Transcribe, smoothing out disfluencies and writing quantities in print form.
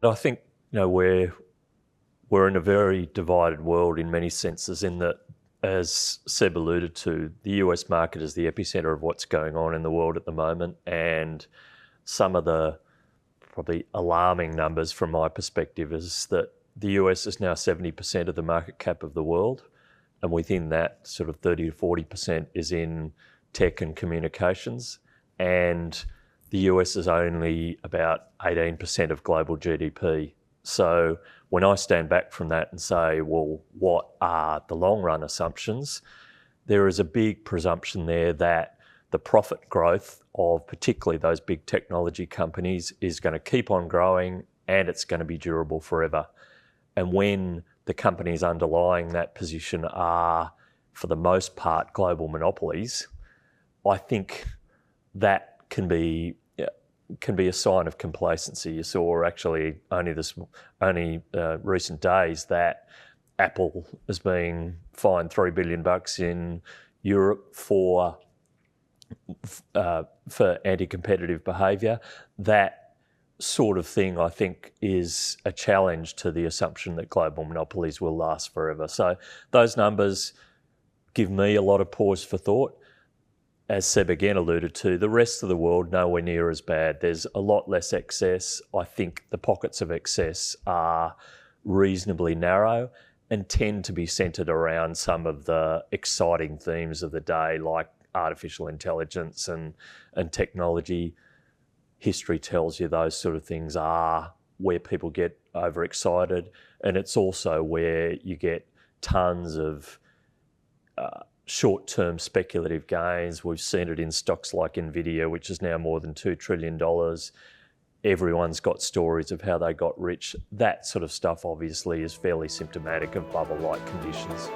I think we're in a very divided world in many senses, in that, as Seb alluded to, the US market is the epicenter of what's going on in the world at the moment, and some of the probably alarming numbers from my perspective is that the US is now 70% of the market cap of the world, and within that, sort of 30 to 40% is in tech and communications, and the US is only about 18% of global GDP. So when I stand back from that and say, well, what are the long run assumptions? There is a big presumption there that the profit growth of particularly those big technology companies is going to keep on growing, and it's going to be durable forever. And when the companies underlying that position are, for the most part, global monopolies, I think that can be a sign of complacency. You saw actually only recent days that Apple is being fined $3 billion in Europe for anti-competitive behaviour. That sort of thing, I think, is a challenge to the assumption that global monopolies will last forever. So those numbers give me a lot of pause for thought. As Seb again alluded to, the rest of the world nowhere near as bad. There's a lot less excess. I think the pockets of excess are reasonably narrow and tend to be centred around some of the exciting themes of the day, like artificial intelligence and technology. History tells you those sort of things are where people get overexcited, and it's also where you get tons of short-term speculative gains. We've seen it in stocks like Nvidia, which is now more than $2 trillion. Everyone's got stories of how they got rich. That sort of stuff obviously is fairly symptomatic of bubble-like conditions.